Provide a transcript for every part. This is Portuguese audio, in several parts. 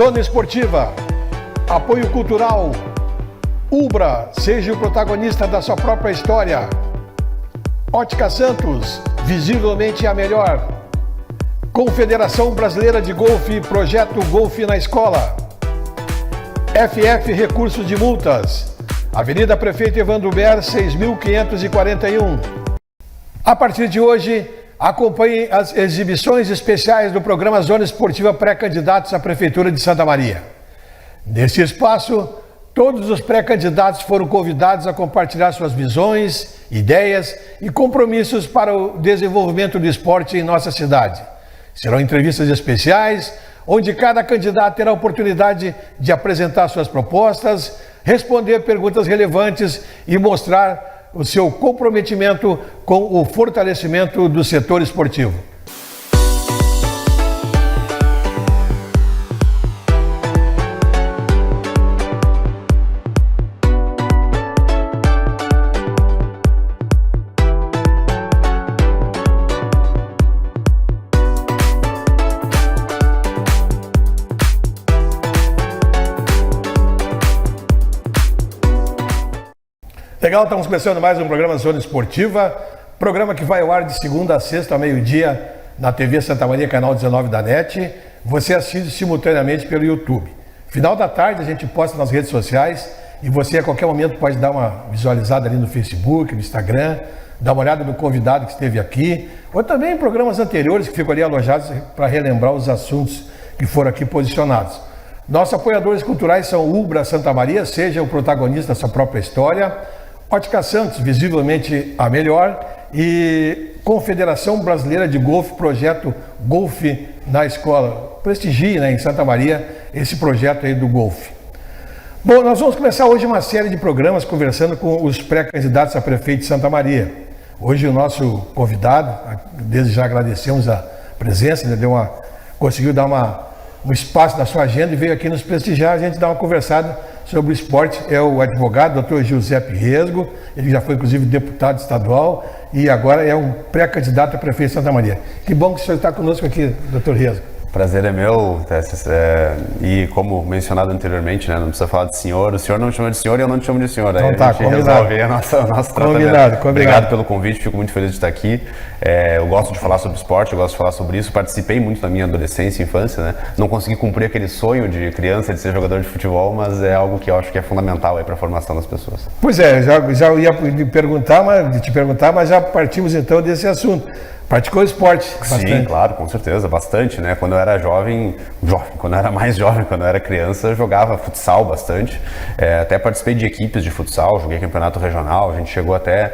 Zona Esportiva, apoio cultural, Ubra, seja o protagonista da sua própria história. Ótica Santos, visivelmente a melhor. Confederação Brasileira de Golfe, projeto Golfe na Escola. FF Recursos de Multas, Avenida Prefeito Evandro Ber, 6.541. A partir de hoje, acompanhe as exibições especiais do programa Zona Esportiva Pré-Candidatos à Prefeitura de Santa Maria. Neste espaço, todos os pré-candidatos foram convidados a compartilhar suas visões, ideias e compromissos para o desenvolvimento do esporte em nossa cidade. Serão entrevistas especiais, onde cada candidato terá a oportunidade de apresentar suas propostas, responder perguntas relevantes e mostrar o seu comprometimento com o fortalecimento do setor esportivo. Legal, estamos começando mais um programa Zona Esportiva, programa que vai ao ar de segunda a sexta, ao meio-dia, na TV Santa Maria, canal 19 da NET. Você assiste simultaneamente pelo YouTube. Final da tarde a gente posta nas redes sociais e você a qualquer momento pode dar uma visualizada ali no Facebook, no Instagram, dar uma olhada no convidado que esteve aqui, ou também em programas anteriores que ficam ali alojados para relembrar os assuntos que foram aqui posicionados. Nossos apoiadores culturais são Ubra Santa Maria, seja o protagonista da sua própria história. Ótica Santos, visivelmente a melhor, e Confederação Brasileira de Golfe, projeto Golfe na Escola. Prestigie, né, em Santa Maria esse projeto aí do golfe. Bom, nós vamos começar hoje uma série de programas conversando com os pré-candidatos a prefeito de Santa Maria. Hoje o nosso convidado, desde já agradecemos a presença, ele conseguiu dar um espaço da sua agenda e veio aqui nos prestigiar, a gente dá uma conversada sobre o esporte. É o advogado Dr. Giuseppe Resgo, ele já foi inclusive deputado estadual e agora é um pré-candidato a prefeito de Santa Maria. Que bom que o senhor está conosco aqui, Dr. Resgo. Prazer é meu, e como mencionado anteriormente, né, não precisa falar de senhor, o senhor não me chama de senhor e eu não te chamo de senhor, aí então, a gente resolve nosso tratamento. Obrigado pelo convite, fico muito feliz de estar aqui. Eu gosto de falar sobre esporte, eu gosto de falar sobre isso, participei muito na minha adolescência e infância, né? Não consegui cumprir aquele sonho de criança de ser jogador de futebol, mas é algo que eu acho que é fundamental para a formação das pessoas. Pois é, já ia te perguntar, mas já partimos então desse assunto. Praticou esporte? Bastante. Sim, claro, com certeza, bastante, né? Quando eu era quando eu era mais jovem, quando eu era criança, eu jogava futsal bastante. Até participei de equipes de futsal, joguei campeonato regional, a gente chegou até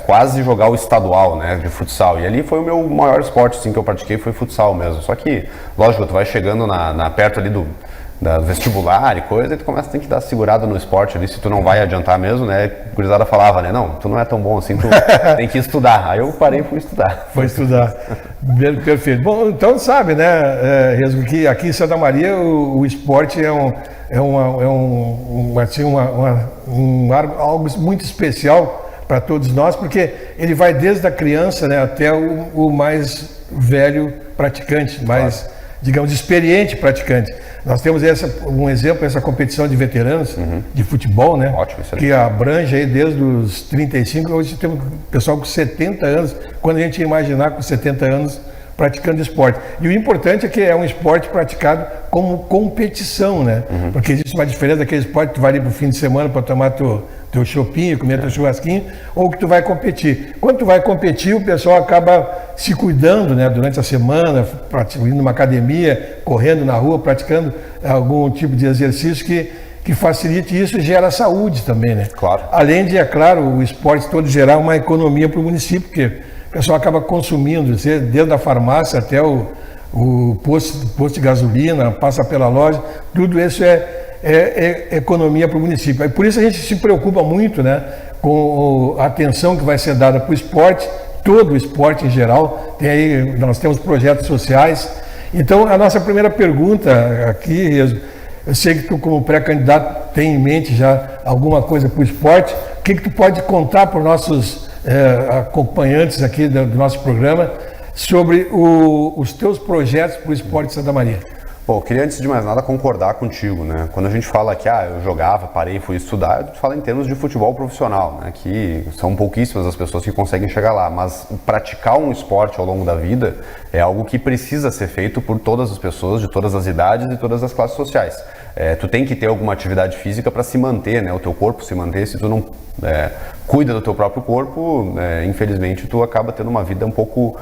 quase jogar o estadual, né, de futsal. E ali foi o meu maior esporte, assim, que eu pratiquei, foi futsal mesmo. Só que, lógico, tu vai chegando perto ali do vestibular e coisa, e tu tem que dar segurada no esporte ali, se tu não vai adiantar mesmo, né? A gurizada falava, né? Não, tu não é tão bom assim, tu tem que estudar. Aí eu parei e fui estudar. Foi estudar. Perfeito. Bom, então sabe, né, Resgo, que aqui em Santa Maria o esporte é algo muito especial para todos nós, porque ele vai desde a criança, né, até o mais velho praticante, mais, digamos, experiente praticante. Nós temos um exemplo, essa competição de veteranos de futebol, né? Ótimo, que abrange aí desde os 35, hoje temos pessoal com 70 anos, quando a gente ia imaginar com 70 anos praticando esporte. E o importante é que é um esporte praticado como competição, né? Porque existe uma diferença daquele esporte que tu vai ali pro fim de semana para tomar teu chopinho, comer teu churrasquinho, ou que tu vai competir. Quando tu vai competir, o pessoal acaba se cuidando, né, durante a semana, indo numa academia, correndo na rua, praticando algum tipo de exercício que facilite isso e gera saúde também, né? Claro. Além de, é claro, o esporte todo gerar uma economia para o município, porque o pessoal acaba consumindo, desde a farmácia até o posto de gasolina, passa pela loja, tudo isso é economia para o município. E por isso a gente se preocupa muito, né, com a atenção que vai ser dada para o esporte, todo o esporte em geral. Nós temos projetos sociais. Então, a nossa primeira pergunta aqui, eu sei que tu, como pré-candidato, tem em mente já alguma coisa para o esporte. O que tu pode contar para os nossos acompanhantes aqui do nosso programa sobre os teus projetos para o esporte de Santa Maria? Bom, eu queria antes de mais nada concordar contigo, né? Quando a gente fala que eu jogava, parei, fui estudar, a gente fala em termos de futebol profissional, né? Que são pouquíssimas as pessoas que conseguem chegar lá, mas praticar um esporte ao longo da vida é algo que precisa ser feito por todas as pessoas, de todas as idades e todas as classes sociais. Tu tem que ter alguma atividade física para se manter, né? O teu corpo se manter. Se tu não cuida do teu próprio corpo, infelizmente tu acaba tendo uma vida um pouco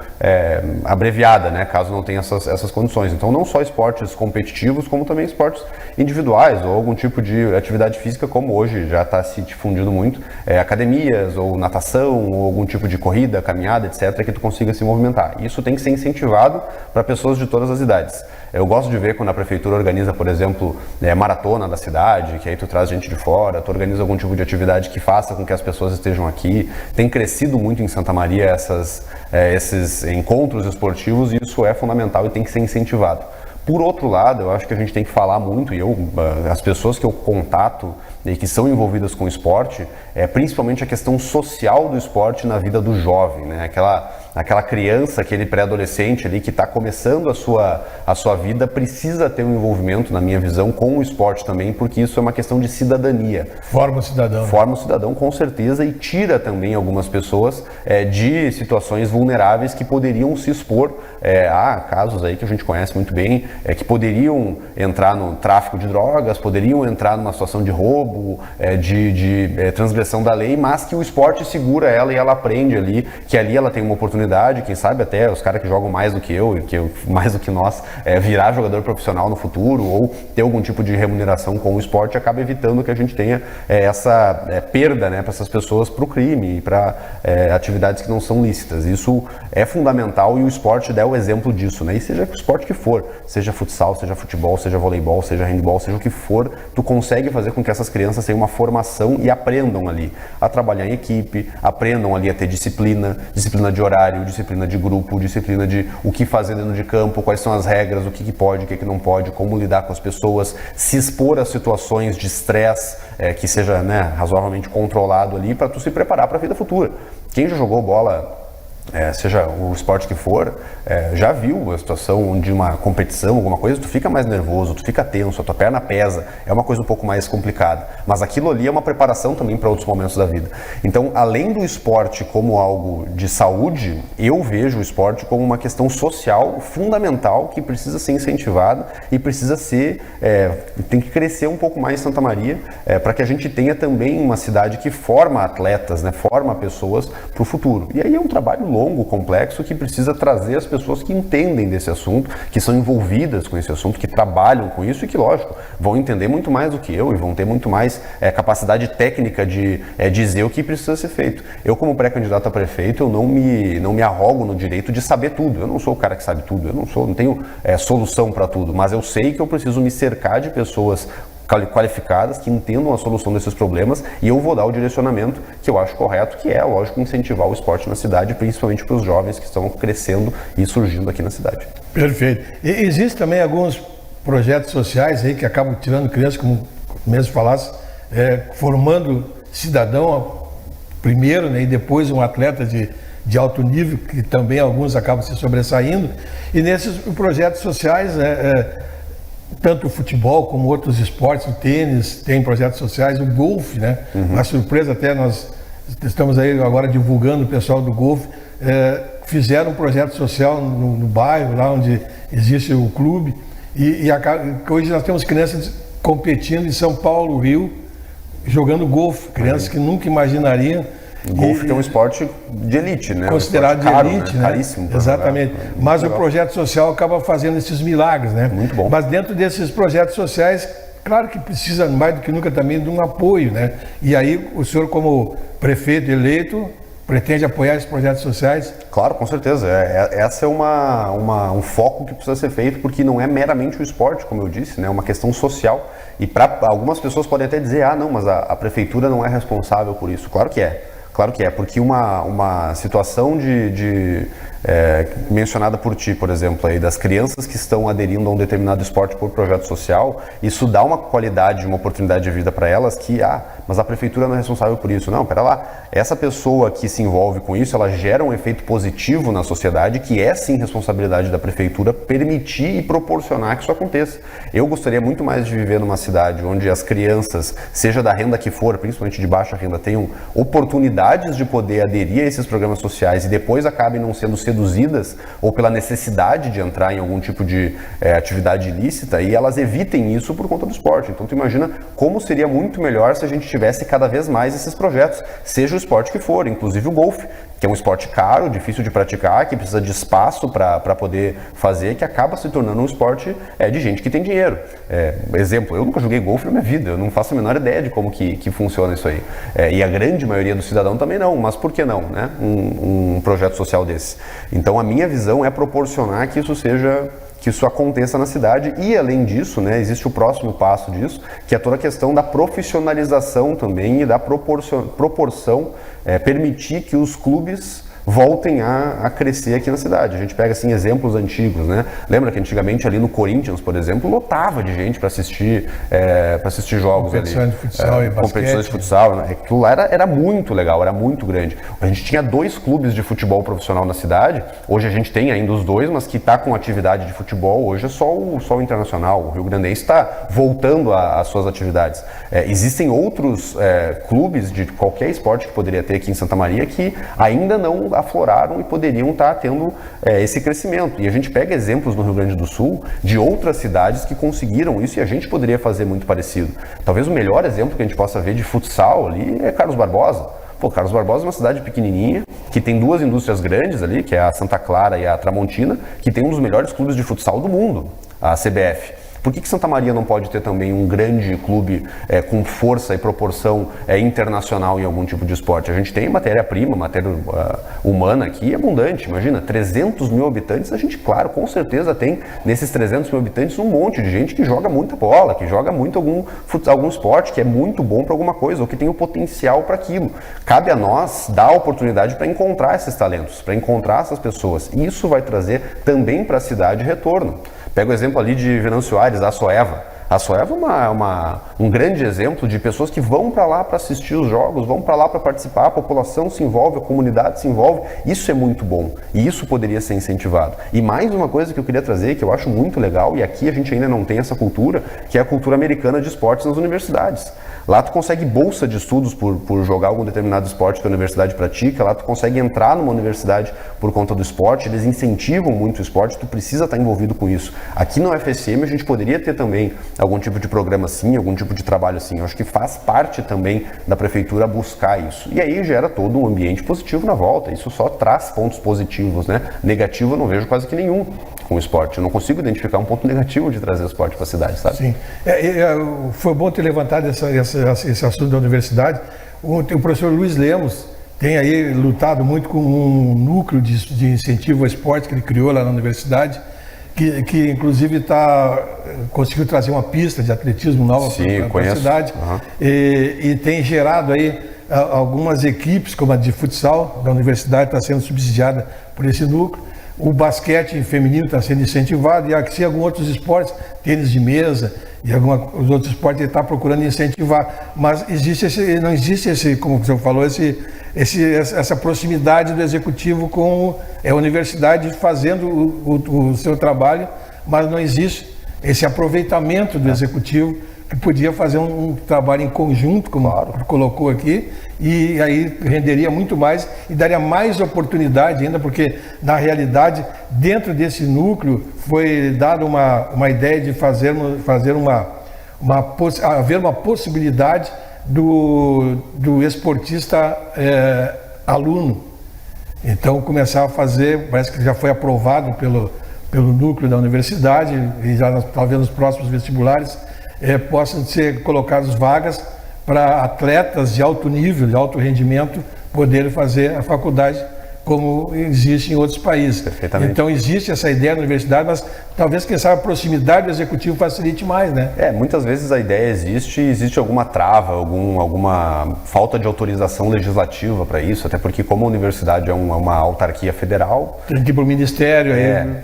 abreviada, né? Caso não tenha essas condições. Então não só esportes competitivos, como também esportes individuais ou algum tipo de atividade física, como hoje já está se difundindo muito, academias ou natação ou algum tipo de corrida, caminhada, etc., que tu consiga se movimentar. Isso tem que ser incentivado para pessoas de todas as idades. Eu gosto de ver quando a prefeitura organiza, por exemplo, maratona da cidade, que aí tu traz gente de fora, tu organiza algum tipo de atividade que faça com que as pessoas estejam aqui. Tem crescido muito em Santa Maria esses encontros esportivos e isso é fundamental e tem que ser incentivado. Por outro lado, eu acho que a gente tem que falar muito, e as pessoas que eu contato e que são envolvidas com o esporte, principalmente a questão social do esporte na vida do jovem, né? Aquela criança, aquele pré-adolescente ali que está começando a sua vida, precisa ter um envolvimento, na minha visão, com o esporte também, porque isso é uma questão de cidadania. Forma o cidadão. Forma o cidadão, com certeza, e tira também algumas pessoas de situações vulneráveis que poderiam se expor a casos aí que a gente conhece muito bem, que poderiam entrar no tráfico de drogas, poderiam entrar numa situação de roubo, de transgressão da lei, mas que o esporte segura ela e ela aprende ali, que ali ela tem uma oportunidade, quem sabe até os caras que jogam mais do que eu, mais do que nós, virar jogador profissional no futuro ou ter algum tipo de remuneração com o esporte, acaba evitando que a gente tenha essa perda, né, para essas pessoas para o crime e para atividades que não são lícitas. Isso é fundamental e o esporte dá o exemplo disso, né? E seja o esporte que for, seja futsal, seja futebol, seja voleibol, seja handball, seja o que for, tu consegue fazer com que essas crianças tenham uma formação e aprendam ali a trabalhar em equipe, aprendam ali a ter disciplina de horário, disciplina de grupo, disciplina de o que fazer dentro de campo, quais são as regras, o que pode, o que não pode, como lidar com as pessoas, se expor a situações de estresse, que seja, né, razoavelmente controlado ali, para tu se preparar para a vida futura. Quem já jogou bola, seja o esporte que for, já viu a situação de uma competição, alguma coisa, tu fica mais nervoso, tu fica tenso, a tua perna pesa, é uma coisa um pouco mais complicada, mas aquilo ali é uma preparação também para outros momentos da vida. Então, além do esporte como algo de saúde, eu vejo o esporte como uma questão social fundamental que precisa ser incentivada e precisa ser, tem que crescer um pouco mais em Santa Maria, para que a gente tenha também uma cidade que forma atletas, né, forma pessoas para o futuro. E aí é um trabalho longo, complexo, que precisa trazer as pessoas que entendem desse assunto, que são envolvidas com esse assunto, que trabalham com isso e que, lógico, vão entender muito mais do que eu e vão ter muito mais capacidade técnica de dizer o que precisa ser feito. Eu, como pré-candidato a prefeito, eu não me arrogo no direito de saber tudo. Eu não sou o cara que sabe tudo, eu não tenho solução para tudo, mas eu sei que eu preciso me cercar de pessoas qualificadas, que entendam a solução desses problemas, e eu vou dar o direcionamento que eu acho correto, que é, lógico, incentivar o esporte na cidade, principalmente para os jovens que estão crescendo e surgindo aqui na cidade. Perfeito. E existem também alguns projetos sociais aí que acabam tirando crianças, como mesmo falasse, formando cidadão primeiro, né, e depois um atleta de alto nível, que também alguns acabam se sobressaindo, e nesses projetos sociais, tanto o futebol como outros esportes, o tênis tem projetos sociais, o golfe, né? Uma surpresa até, nós estamos aí agora divulgando o pessoal do golfe, fizeram um projeto social no bairro, lá onde existe o clube, e hoje nós temos crianças competindo em São Paulo, Rio, jogando golfe, crianças que nunca imaginariam. O golfe que é um esporte de elite, né? Considerado um caro, de elite, né? né? Caríssimo. Exatamente. Mas o projeto social acaba fazendo esses milagres, né? Muito bom. Mas dentro desses projetos sociais, claro que precisa mais do que nunca também de um apoio, né? E aí o senhor, como prefeito eleito, pretende apoiar esses projetos sociais? Claro, com certeza. Essa é um foco que precisa ser feito, porque não é meramente o esporte, como eu disse, né? É uma questão social. E para algumas pessoas podem até dizer, não, mas a prefeitura não é responsável por isso. Claro que é. Claro que é, porque uma situação de mencionada por ti, por exemplo, aí, das crianças que estão aderindo a um determinado esporte por projeto social, isso dá uma qualidade, uma oportunidade de vida para elas que, mas a prefeitura não é responsável por isso. Não, pera lá, essa pessoa que se envolve com isso, ela gera um efeito positivo na sociedade, que é sim responsabilidade da prefeitura permitir e proporcionar que isso aconteça. Eu gostaria muito mais de viver numa cidade onde as crianças, seja da renda que for, principalmente de baixa renda, tenham oportunidades de poder aderir a esses programas sociais e depois acabem não sendo seduzidas ou pela necessidade de entrar em algum tipo de atividade ilícita, e elas evitem isso por conta do esporte. Então tu imagina como seria muito melhor se a gente tivesse cada vez mais esses projetos, seja o esporte que for, inclusive o golfe, que é um esporte caro, difícil de praticar, que precisa de espaço para poder fazer, que acaba se tornando um esporte de gente que tem dinheiro. Exemplo, eu nunca joguei golfe na minha vida, eu não faço a menor ideia de como que funciona isso aí. E a grande maioria do cidadão também não, mas por que não, né? Um projeto social desse. Então a minha visão é proporcionar que isso aconteça na cidade, e além disso, né, existe o próximo passo disso, que é toda a questão da profissionalização também e da proporção, permitir que os clubes voltem a crescer aqui na cidade. A gente pega assim exemplos antigos, né? Lembra que antigamente ali no Corinthians, por exemplo, lotava de gente para assistir jogos competições ali, de futsal e competições de futsal, né? Aquilo lá era muito legal, era muito grande. A gente tinha 2 clubes de futebol profissional na cidade. Hoje a gente tem ainda os 2, mas que está com atividade de futebol hoje é só o Internacional. O Rio Grandense está voltando às suas atividades. Existem outros clubes de qualquer esporte que poderia ter aqui em Santa Maria que ainda não afloraram e poderiam estar tendo esse crescimento. E a gente pega exemplos no Rio Grande do Sul de outras cidades que conseguiram isso, e a gente poderia fazer muito parecido. Talvez o melhor exemplo que a gente possa ver de futsal ali é Carlos Barbosa. Carlos Barbosa é uma cidade pequenininha, que tem 2 indústrias grandes ali, que é a Santa Clara e a Tramontina, que tem um dos melhores clubes de futsal do mundo, a CBF. Por que Santa Maria não pode ter também um grande clube com força e proporção internacional em algum tipo de esporte? A gente tem matéria-prima, matéria humana aqui abundante. Imagina, 300 mil habitantes, a gente, claro, com certeza tem nesses 300 mil habitantes um monte de gente que joga muita bola, que joga muito algum esporte, que é muito bom para alguma coisa, ou que tem o potencial para aquilo. Cabe a nós dar a oportunidade para encontrar esses talentos, para encontrar essas pessoas. E isso vai trazer também para a cidade retorno. Pega o exemplo ali de Venâncio Aires, a Soeva. A Soeva é um grande exemplo de pessoas que vão para lá para assistir os jogos, vão para lá para participar, a população se envolve, a comunidade se envolve. Isso é muito bom e isso poderia ser incentivado. E mais uma coisa que eu queria trazer, que eu acho muito legal, e aqui a gente ainda não tem essa cultura, que é a cultura americana de esportes nas universidades. Lá tu consegue bolsa de estudos por jogar algum determinado esporte que a universidade pratica, lá tu consegue entrar numa universidade por conta do esporte, eles incentivam muito o esporte, tu precisa estar envolvido com isso. Aqui no UFSM a gente poderia ter também algum tipo de programa assim, algum tipo de trabalho assim. Eu acho que faz parte também da prefeitura buscar isso. E aí gera todo um ambiente positivo na volta, isso só traz pontos positivos, né? Negativo eu não vejo quase que nenhum com o esporte. Eu não consigo identificar um ponto negativo de trazer o esporte para a cidade, sabe? Sim. Foi bom ter levantado esse assunto da universidade. O professor Luiz Lemos tem aí lutado muito com um núcleo de incentivo ao esporte que ele criou lá na universidade, que inclusive conseguiu trazer uma pista de atletismo nova para a cidade. Uhum. E tem gerado aí algumas equipes, como a de futsal da universidade, está sendo subsidiada por esse núcleo. O basquete feminino está sendo incentivado, e aqui alguns outros esportes, tênis de mesa e os outros esportes, ele está procurando incentivar. Mas não existe esse, como o senhor falou, essa proximidade do executivo com a universidade fazendo o seu trabalho, mas não existe esse aproveitamento do executivo, que podia fazer um trabalho em conjunto, como colocou aqui, e aí renderia muito mais e daria mais oportunidade ainda, porque na realidade dentro desse núcleo foi dada uma ideia de haver uma possibilidade do esportista aluno. Então começar a fazer, parece que já foi aprovado pelo núcleo da universidade, e já talvez nos próximos vestibulares possam ser colocadas vagas para atletas de alto nível, de alto rendimento, poderem fazer a faculdade como existe em outros países. Perfeitamente. Então existe essa ideia na universidade, mas talvez, quem sabe, a proximidade do executivo facilite mais, né? Muitas vezes a ideia existe alguma trava, alguma falta de autorização legislativa para isso, até porque como a universidade é uma autarquia federal... Tem que ir para o ministério.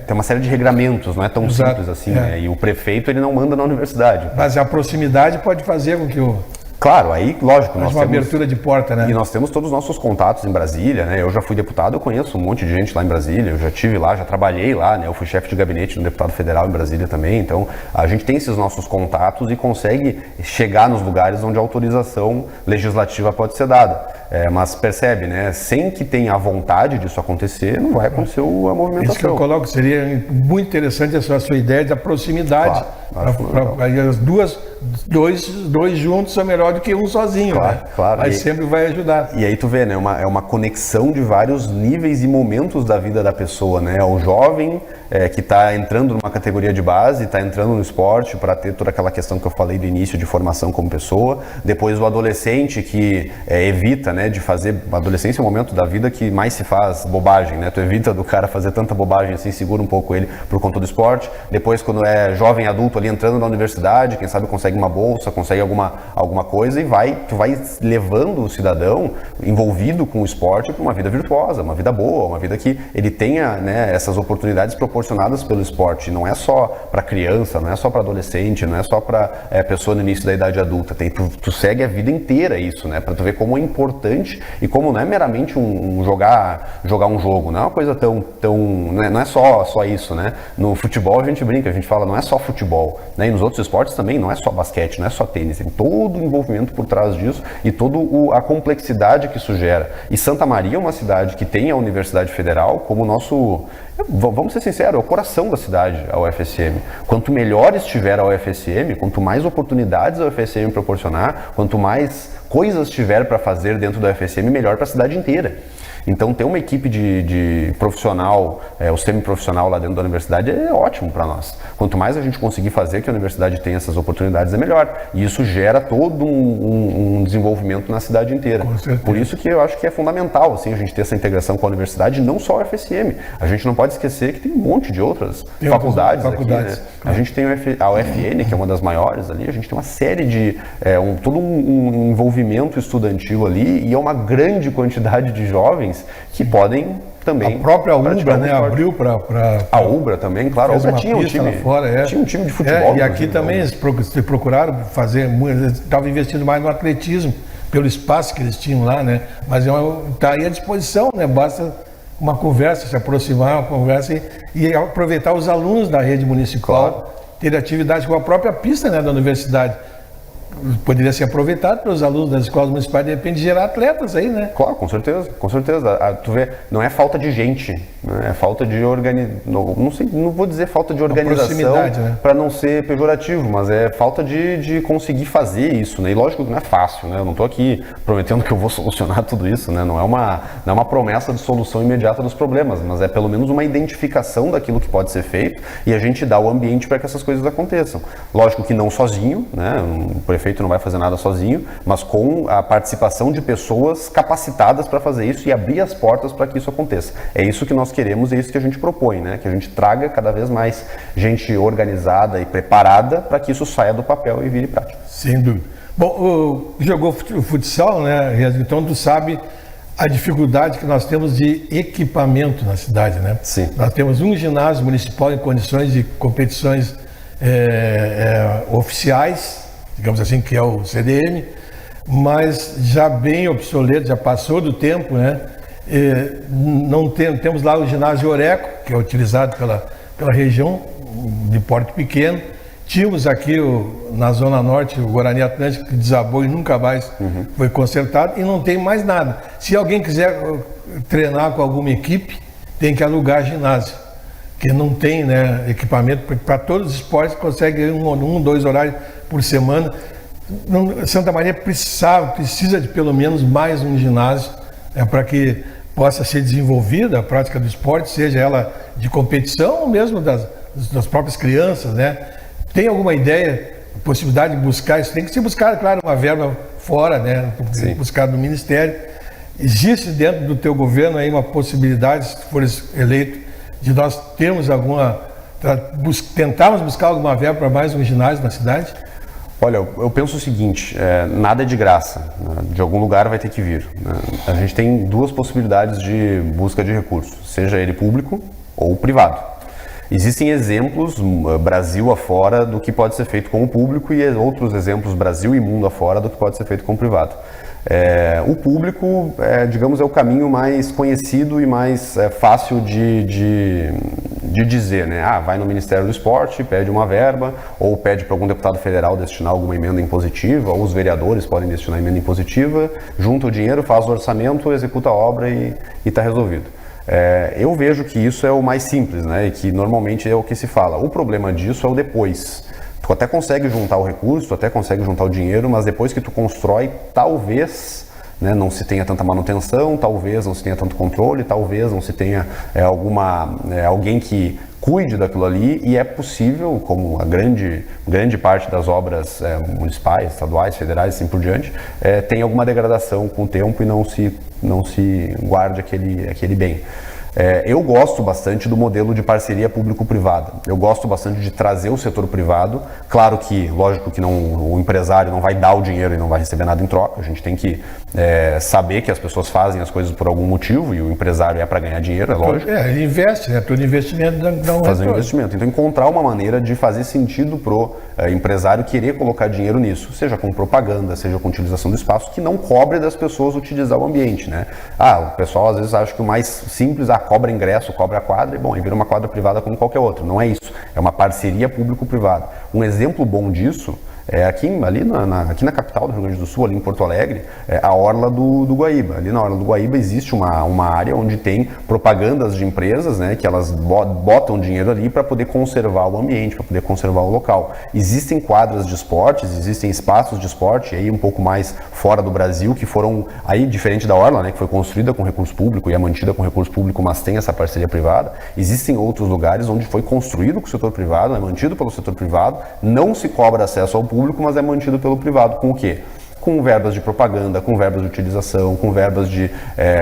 Tem uma série de regramentos, não é tão simples assim, né? E o prefeito, ele não manda na universidade. Mas a proximidade pode fazer com que o... Claro, aí, lógico, nós uma temos... abertura de porta, né? E nós temos todos os nossos contatos em Brasília, né? Eu já fui deputado, eu conheço um monte de gente lá em Brasília, eu já estive lá, já trabalhei lá, né? Eu fui chefe de gabinete do deputado federal em Brasília também, então a gente tem esses nossos contatos e consegue chegar nos lugares onde a autorização legislativa pode ser dada. Mas percebe, né? Sem que tenha a vontade disso acontecer, não vai acontecer a movimentação. Isso que eu coloco, seria muito interessante a sua ideia da proximidade. As dois juntos são melhor do que um sozinho, claro, né? Claro. Mas sempre vai ajudar. E aí tu vê, né? É uma conexão de vários níveis e momentos da vida da pessoa, né? O jovem que está entrando numa categoria de base, está entrando no esporte para ter toda aquela questão que eu falei do início de formação como pessoa. Depois o adolescente que evita, né, de fazer... A adolescência é o momento da vida que mais se faz bobagem, né? Tu evita do cara fazer tanta bobagem assim, segura um pouco ele por conta do esporte. Depois, quando é jovem adulto ali entrando na universidade, quem sabe consegue uma bolsa, consegue alguma coisa e tu vai levando o cidadão envolvido com o esporte para uma vida virtuosa, uma vida boa, uma vida que ele tenha, né, essas oportunidades proporcionadas pelo esporte. Não é só para criança, não é só para adolescente, não é só para pessoa no início da idade adulta. Tu segue a vida inteira isso, né? Para tu ver como é importante e como não é meramente jogar um jogo, não é uma coisa tão não é só isso, né? No futebol a gente brinca, a gente fala, não é só futebol, né? E nos outros esportes também não é só basquete, não é só tênis, tem todo o envolvimento por trás disso e toda a complexidade que isso gera. E Santa Maria é uma cidade que tem a Universidade Federal como nosso... Vamos ser sinceros, é o coração da cidade, a UFSM. Quanto melhor estiver a UFSM, quanto mais oportunidades a UFSM proporcionar, quanto mais coisas tiver para fazer dentro da UFSM, melhor para a cidade inteira. Então, ter uma equipe de profissional, o semi-profissional lá dentro da universidade é ótimo para nós. Quanto mais a gente conseguir fazer que a universidade tenha essas oportunidades, é melhor. E isso gera todo um desenvolvimento na cidade inteira. Por isso que eu acho que é fundamental assim, a gente ter essa integração com a universidade, não só a UFSM. A gente não pode esquecer que tem um monte de outras faculdades aqui, né? A gente tem a UFN, que é uma das maiores ali, a gente tem uma série de... todo um envolvimento estudantil ali e é uma grande quantidade de jovens que podem também... A própria Ubra, né, abriu para... A Ubra também, claro. A Ubra tinha um time, tinha um time de futebol. E aqui também eles procuraram fazer... Eles estavam investindo mais no atletismo, pelo espaço que eles tinham lá, né? Mas está aí à disposição, né? Basta uma conversa, se aproximar, uma conversa e aproveitar os alunos da rede municipal, ter atividade com a própria pista, né, da universidade. Poderia ser aproveitado pelos alunos das escolas municipais, de repente gerar atletas aí, né? Claro, com certeza, com certeza. Tu vê, não é falta de gente, né? É falta de não vou dizer falta de organização, né? Para não ser pejorativo, mas é falta de conseguir fazer isso, né? E lógico que não é fácil, né? Eu não estou aqui prometendo que eu vou solucionar tudo isso, né? Não é uma promessa de solução imediata dos problemas, mas é pelo menos uma identificação daquilo que pode ser feito e a gente dá o ambiente para que essas coisas aconteçam. Lógico que não sozinho, né? O prefeito não vai fazer nada sozinho, mas com a participação de pessoas capacitadas para fazer isso e abrir as portas para que isso aconteça. É isso que nós queremos, é isso que a gente propõe, né? Que a gente traga cada vez mais gente organizada e preparada para que isso saia do papel e vire prática. Sem dúvida. Bom, jogou futsal, né? Então tu sabe a dificuldade que nós temos de equipamento na cidade, né? Sim. Nós temos um ginásio municipal em condições de competições oficiais, digamos assim, que é o CDM, mas já bem obsoleto, já passou do tempo, né? Temos lá o ginásio Oreco, que é utilizado pela região de porte pequeno. Tínhamos aqui na Zona Norte o Guarani Atlântico, que desabou e nunca mais foi consertado, e não tem mais nada. Se alguém quiser treinar com alguma equipe, tem que alugar ginásio, que não tem, né, equipamento para todos os esportes, consegue 2 horários por semana. Santa Maria precisa de pelo menos mais um ginásio para que possa ser desenvolvida a prática do esporte, seja ela de competição ou mesmo das próprias crianças, né? Tem alguma ideia, possibilidade de buscar isso? Tem que se buscar, claro, uma verba fora, né? Buscar do Ministério. existe dentro do teu governo aí uma possibilidade, se fores eleito, de nós termos tentarmos buscar alguma verba para mais um ginásio na cidade? Olha, eu penso o seguinte, nada é de graça, né? De algum lugar vai ter que vir, né? A gente tem duas possibilidades de busca de recursos, seja ele público ou privado. Existem exemplos, Brasil afora, do que pode ser feito com o público e outros exemplos, Brasil e mundo afora, do que pode ser feito com o privado. O público, digamos, é o caminho mais conhecido e mais fácil de dizer, né? Vai no Ministério do Esporte, pede uma verba, ou pede para algum deputado federal destinar alguma emenda impositiva, ou os vereadores podem destinar emenda impositiva, junta o dinheiro, faz o orçamento, executa a obra e está resolvido. Eu vejo que isso é o mais simples, né? E que normalmente é o que se fala. O problema disso é o depois. Tu até consegue juntar o recurso, tu até consegue juntar o dinheiro, mas depois que tu constrói, talvez, né, não se tenha tanta manutenção, talvez não se tenha tanto controle, talvez não se tenha alguém que cuide daquilo ali, e é possível, como a grande parte das obras municipais, estaduais, federais, assim por diante, tem alguma degradação com o tempo e não se guarde aquele bem. Eu gosto bastante do modelo de parceria público-privada. Eu gosto bastante de trazer o setor privado. Claro que, lógico que o empresário não vai dar o dinheiro e não vai receber nada em troca. A gente tem que saber que as pessoas fazem as coisas por algum motivo e o empresário é para ganhar dinheiro, é lógico. Ele investe, né? Todo investimento dá um fazer um investimento. Então, encontrar uma maneira de fazer sentido pro empresário querer colocar dinheiro nisso, seja com propaganda, seja com utilização do espaço, que não cobre das pessoas utilizar o ambiente, né? O pessoal às vezes acha que o mais simples, cobra ingresso, cobra quadra, e vira uma quadra privada como qualquer outra. Não é isso. É uma parceria público-privada. Um exemplo bom disso é aqui na capital do Rio Grande do Sul, ali em Porto Alegre, a Orla do Guaíba. Ali na Orla do Guaíba existe uma área onde tem propagandas de empresas, né, que elas botam dinheiro ali para poder conservar o ambiente, para poder conservar o local. Existem quadras de esportes, existem espaços de esporte, aí um pouco mais fora do Brasil, que foram, aí diferente da Orla, né, que foi construída com recurso público e é mantida com recurso público, mas tem essa parceria privada. Existem outros lugares onde foi construído com o setor privado, é mantido pelo setor privado, não se cobra acesso ao público, mas é mantido pelo privado. Com o quê? Com verbas de propaganda, com verbas de utilização, com verbas de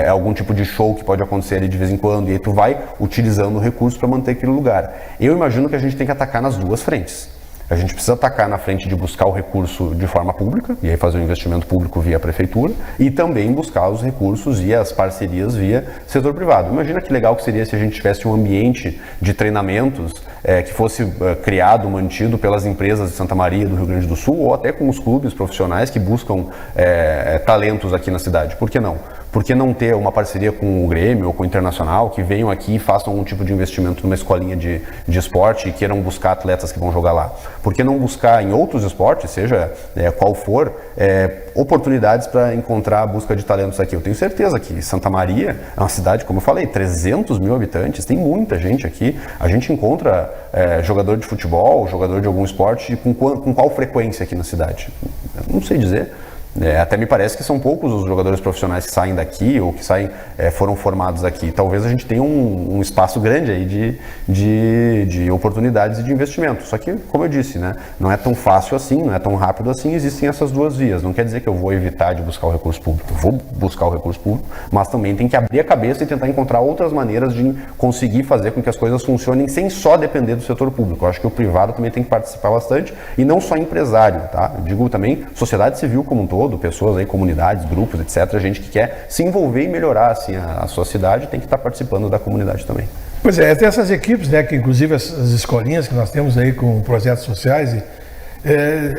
algum tipo de show que pode acontecer ali de vez em quando, e aí tu vai utilizando o recurso para manter aquele lugar. Eu imagino que a gente tem que atacar nas duas frentes. A gente precisa atacar na frente de buscar o recurso de forma pública, e aí fazer um investimento público via prefeitura, e também buscar os recursos e as parcerias via setor privado. Imagina que legal que seria se a gente tivesse um ambiente de treinamentos que fosse criado, mantido pelas empresas de Santa Maria, do Rio Grande do Sul, ou até com os clubes profissionais que buscam talentos aqui na cidade. Por que não? Por que não ter uma parceria com o Grêmio ou com o Internacional, que venham aqui e façam algum tipo de investimento numa escolinha de esporte e queiram buscar atletas que vão jogar lá? Por que não buscar em outros esportes, seja qual for, oportunidades para encontrar a busca de talentos aqui? Eu tenho certeza que Santa Maria é uma cidade, como eu falei, 300 mil habitantes, tem muita gente aqui. A gente encontra jogador de futebol, jogador de algum esporte, com qual frequência aqui na cidade? Eu não sei dizer. Até me parece que são poucos os jogadores profissionais que saem daqui ou que foram formados aqui. Talvez a gente tenha um espaço grande aí de oportunidades e de investimento. Só que, como eu disse, né, não é tão fácil assim, não é tão rápido assim, existem essas duas vias. Não quer dizer que eu vou evitar de buscar o recurso público. Eu vou buscar o recurso público, mas também tem que abrir a cabeça e tentar encontrar outras maneiras de conseguir fazer com que as coisas funcionem sem só depender do setor público. Eu acho que o privado também tem que participar bastante, e não só empresário, tá? Eu digo também sociedade civil como um todo, pessoas aí, comunidades, grupos, etc., gente que quer se envolver e melhorar assim, a sua cidade, tem que estar participando da comunidade também. Pois tem essas equipes, né, que inclusive as escolinhas que nós temos aí com projetos sociais,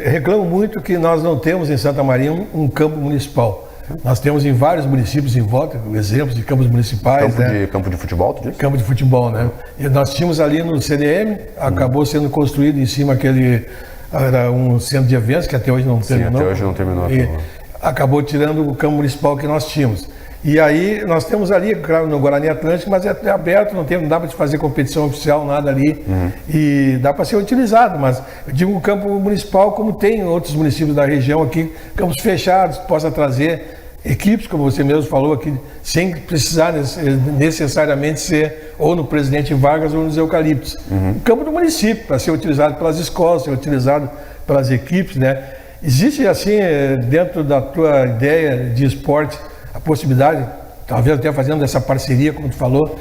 reclamam muito que nós não temos em Santa Maria um campo municipal. Nós temos em vários municípios em volta, exemplos de campos municipais. Campo de futebol, tu disse? Campo de futebol, né? E nós tínhamos ali no CDM, acabou sendo construído em cima era um centro de eventos que até hoje não terminou. Sim, até hoje não terminou. E acabou tirando o campo municipal que nós tínhamos. E aí nós temos ali, claro, no Guarani Atlântico, mas é aberto, não dá para fazer competição oficial, nada ali. E dá para ser utilizado, mas eu digo o campo municipal, como tem em outros municípios da região aqui, campos fechados, possa trazer equipes, como você mesmo falou aqui, sem precisar necessariamente ser ou no Presidente Vargas ou nos Eucaliptos. O campo do município, para ser utilizado pelas escolas, ser utilizado pelas equipes, né? Existe, assim, dentro da tua ideia de esporte, a a possibilidade, talvez até fazendo essa parceria, como tu falou,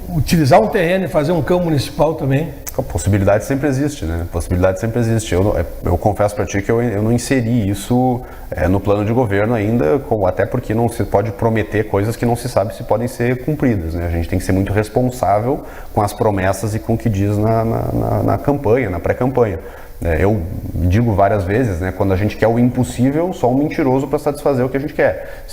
utilizar um terreno e fazer um campo municipal também? A possibilidade sempre existe, né? Possibilidade sempre existe. Eu confesso para ti que eu não inseri isso no plano de governo ainda, até porque não se pode prometer coisas que não se sabe se podem ser cumpridas, né? A gente tem que ser muito responsável com as promessas e com o que diz na campanha, na pré-campanha. Eu digo várias vezes, né, quando a gente quer o impossível, só um mentiroso para satisfazer o que a gente quer.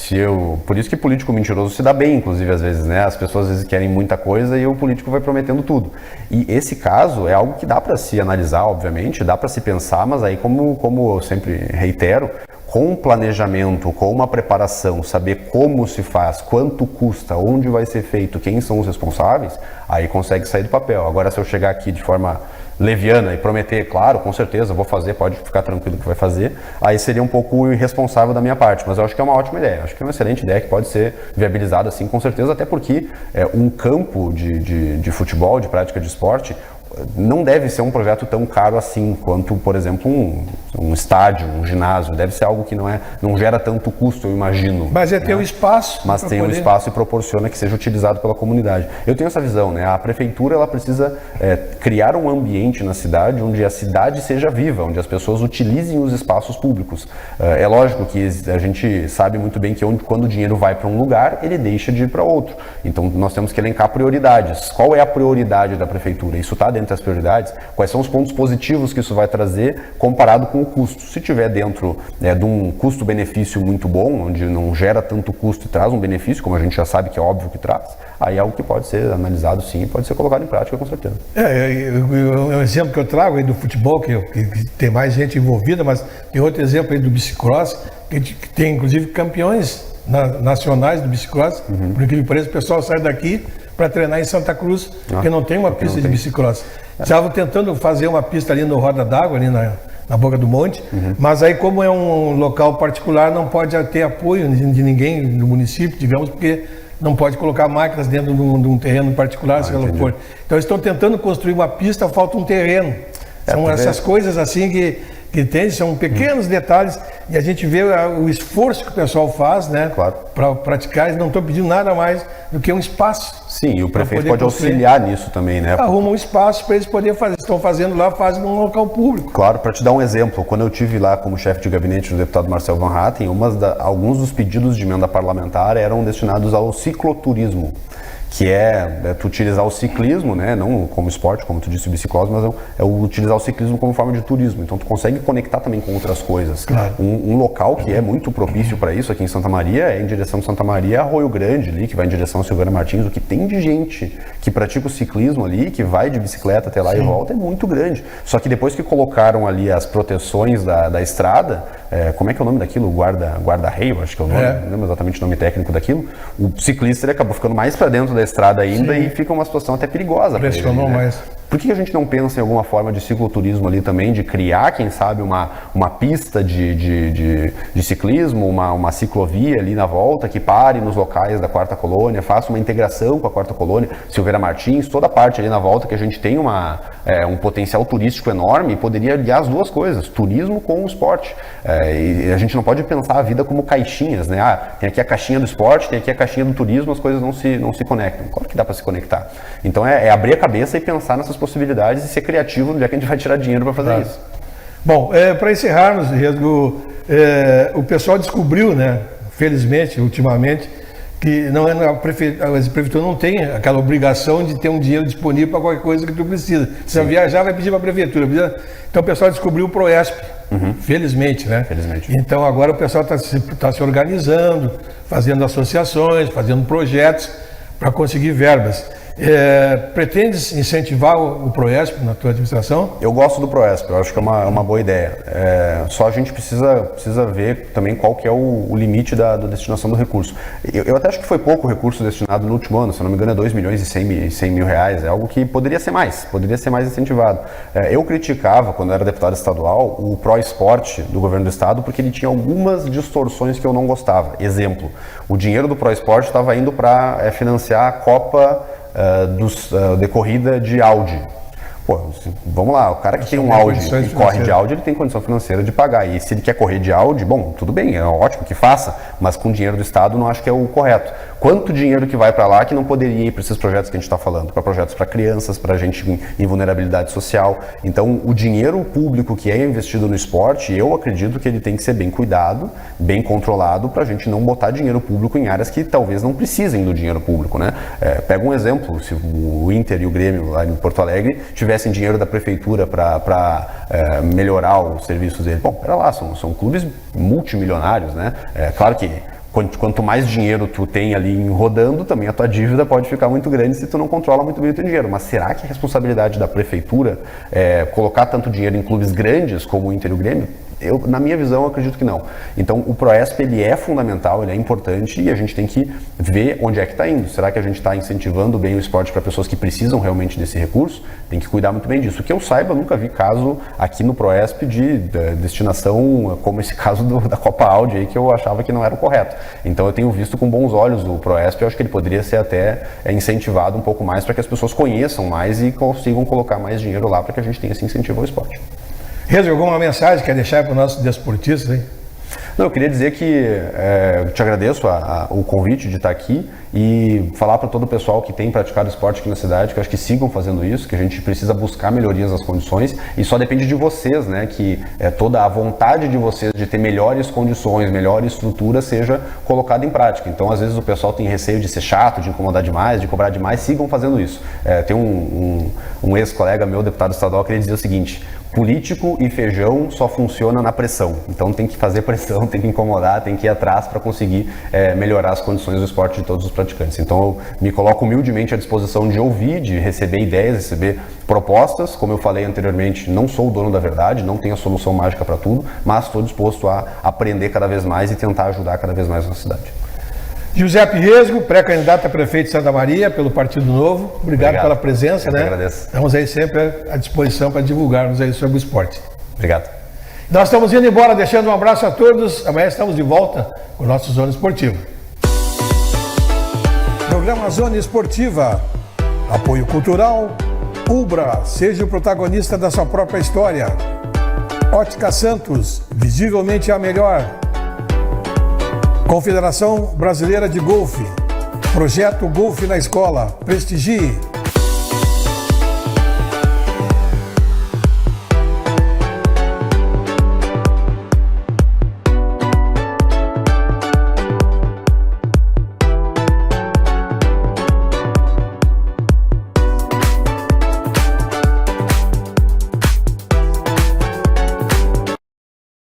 Por isso que político mentiroso se dá bem, inclusive, às vezes, né? As pessoas às vezes querem muita coisa e o político vai prometendo tudo. E esse caso é algo que dá para se analisar, obviamente, dá para se pensar, mas aí, como eu sempre reitero, com planejamento, com uma preparação, saber como se faz, quanto custa, onde vai ser feito, quem são os responsáveis, aí consegue sair do papel. Agora, se eu chegar aqui de forma leviana e prometer, claro, com certeza, vou fazer, pode ficar tranquilo que vai fazer, aí seria um pouco irresponsável da minha parte, mas eu acho que é uma ótima ideia, acho que é uma excelente ideia que pode ser viabilizada assim, com certeza, até porque um campo de futebol, de prática de esporte, não deve ser um projeto tão caro assim quanto, por exemplo, um estádio, um ginásio. Deve ser algo que não gera tanto custo, eu imagino. Mas ter um espaço. Mas tem um espaço e proporciona que seja utilizado pela comunidade. Eu tenho essa visão, né? A prefeitura ela precisa criar um ambiente na cidade onde a cidade seja viva, onde as pessoas utilizem os espaços públicos. É lógico que a gente sabe muito bem que quando o dinheiro vai para um lugar, ele deixa de ir para outro. Então nós temos que elencar prioridades. Qual é a prioridade da prefeitura? Isso está dentro das prioridades? Quais são os pontos positivos que isso vai trazer comparado com o custo? Se tiver dentro de um custo-benefício muito bom, onde não gera tanto custo e traz um benefício, como a gente já sabe que é óbvio que traz, aí é algo que pode ser analisado sim, pode ser colocado em prática com certeza. Um exemplo que eu trago aí do futebol, que tem mais gente envolvida, mas tem outro exemplo aí do bicicross, que tem inclusive campeões nacionais do bicicross, porque me parece que o pessoal sai daqui para treinar em Santa Cruz, porque não tem uma pista de bicicross. Estavam tentando fazer uma pista ali no Roda d'Água, ali na Boca do Monte, mas aí como é um local particular, não pode ter apoio de ninguém do município, digamos, porque não pode colocar máquinas dentro de um terreno particular, se ela for. Então eles estão tentando construir uma pista, falta um terreno. São essas coisas assim que tem, são pequenos detalhes, e a gente vê o esforço que o pessoal faz, né, para praticar. Eles não estão pedindo nada mais do que um espaço. Sim, e o prefeito pode auxiliar nisso também, né? Arruma um espaço para eles poderem fazer. Estão fazendo lá, fazem num local público. Claro, para te dar um exemplo, quando eu estive lá como chefe de gabinete do deputado Marcel Van Hatten, alguns dos pedidos de emenda parlamentar eram destinados ao cicloturismo, que é tu utilizar o ciclismo, né, não como esporte, como tu disse, o biciclose, mas é utilizar o ciclismo como forma de turismo. Então tu consegue conectar também com outras coisas. Claro. Um local que é muito propício para isso aqui em Santa Maria, é em direção a Santa Maria, Arroio Grande ali, que vai em direção a Silveira Martins. O que tem de gente que pratica o ciclismo ali, que vai de bicicleta até lá e volta, é muito grande. Só que depois que colocaram ali as proteções da estrada, como é que é o nome daquilo? Guarda-reio, acho que é o nome, não lembro exatamente o nome técnico daquilo. O ciclista ele acabou ficando mais para dentro da estrada ainda e fica uma situação até perigosa. Pressionou mais. Por que a gente não pensa em alguma forma de cicloturismo ali também, de criar, quem sabe, uma pista de ciclismo, uma ciclovia ali na volta, que pare nos locais da Quarta Colônia, faça uma integração com a Quarta Colônia, Silveira Martins, toda a parte ali na volta que a gente tem um potencial turístico enorme e poderia ligar as duas coisas, turismo com o esporte. E a gente não pode pensar a vida como caixinhas, né? Tem aqui a caixinha do esporte, tem aqui a caixinha do turismo, as coisas não se conectam. Claro que dá para se conectar. Então é abrir a cabeça e pensar nessas possibilidades e ser criativo onde é que a gente vai tirar dinheiro para fazer isso. Bom, para encerrarmos, o pessoal descobriu, né, felizmente, ultimamente, que a prefeitura não tem aquela obrigação de ter um dinheiro disponível para qualquer coisa que tu precisa. Se viajar, vai pedir para a prefeitura. Então o pessoal descobriu o Proesp, felizmente, né? Felizmente. Então agora o pessoal está se organizando, fazendo associações, fazendo projetos para conseguir verbas. Pretendes incentivar o Proesp na tua administração? Eu gosto do Proesp, eu acho que é uma boa ideia. Só a gente precisa ver também qual que é o limite da destinação do recurso. Eu até acho que foi pouco recurso destinado no último ano, se não me engano é 2 milhões e 100 mil reais, é algo que poderia ser mais incentivado. Eu criticava, quando eu era deputado estadual, o Proesporte do governo do estado, porque ele tinha algumas distorções que eu não gostava. Exemplo, o dinheiro do Proesporte estava indo para financiar a Copa de corrida de Audi. Pô, vamos lá, o cara que tem um Audi e corre de Audi, ele tem condição financeira de pagar. E se ele quer correr de Audi, bom, tudo bem, é ótimo que faça, mas com dinheiro do Estado não acho que é o correto. Quanto dinheiro que vai para lá que não poderia ir para esses projetos que a gente está falando? Para projetos para crianças, para gente em vulnerabilidade social. Então, o dinheiro público que é investido no esporte, eu acredito que ele tem que ser bem cuidado, bem controlado, para a gente não botar dinheiro público em áreas que talvez não precisem do dinheiro público, né? Pega um exemplo, se o Inter e o Grêmio lá em Porto Alegre tivessem dinheiro da prefeitura para melhorar os serviços deles. Bom, pera lá, são clubes multimilionários, né? Claro que quanto mais dinheiro tu tem ali rodando, também a tua dívida pode ficar muito grande se tu não controla muito bem o teu dinheiro. Mas será que é responsabilidade da prefeitura colocar tanto dinheiro em clubes grandes como o Inter e o Grêmio? Na minha visão, eu acredito que não. Então, o Proesp, ele é fundamental, ele é importante e a gente tem que ver onde é que está indo. Será que a gente está incentivando bem o esporte para pessoas que precisam realmente desse recurso? Tem que cuidar muito bem disso. Que eu saiba, nunca vi caso aqui no Proesp de destinação, como esse caso da Copa Audi, aí, que eu achava que não era o correto. Então, eu tenho visto com bons olhos o Proesp, eu acho que ele poderia ser até incentivado um pouco mais para que as pessoas conheçam mais e consigam colocar mais dinheiro lá para que a gente tenha esse incentivo ao esporte. Rezi, alguma mensagem que quer deixar para os nossos desportistas, hein? Não, eu queria dizer que eu te agradeço o convite de estar aqui e falar para todo o pessoal que tem praticado esporte aqui na cidade, que eu acho que sigam fazendo isso, que a gente precisa buscar melhorias nas condições e só depende de vocês, né? Que toda a vontade de vocês de ter melhores condições, melhor estrutura seja colocada em prática. Então, às vezes o pessoal tem receio de ser chato, de incomodar demais, de cobrar demais, sigam fazendo isso. Tem um ex-colega meu, deputado estadual, que ele dizia o seguinte: político e feijão só funciona na pressão. Então tem que fazer pressão, tem que incomodar, tem que ir atrás para conseguir melhorar as condições do esporte de todos os praticantes. Então eu me coloco humildemente à disposição de ouvir, de receber ideias, receber propostas. Como eu falei anteriormente, não sou o dono da verdade, não tenho a solução mágica para tudo, mas estou disposto a aprender cada vez mais e tentar ajudar cada vez mais na cidade. Giuseppe Resgo, pré-candidato a prefeito de Santa Maria pelo Partido Novo. Obrigado pela presença, né? Agradeço. Estamos aí sempre à disposição para divulgarmos aí sobre o esporte. Obrigado. Nós estamos indo embora, deixando um abraço a todos. Amanhã estamos de volta com o nosso Zona Esportiva. Programa Zona Esportiva. Apoio cultural. Ubra, seja o protagonista da sua própria história. Ótica Santos, visivelmente a melhor. Confederação Brasileira de Golfe. Projeto Golfe na Escola. Prestigie.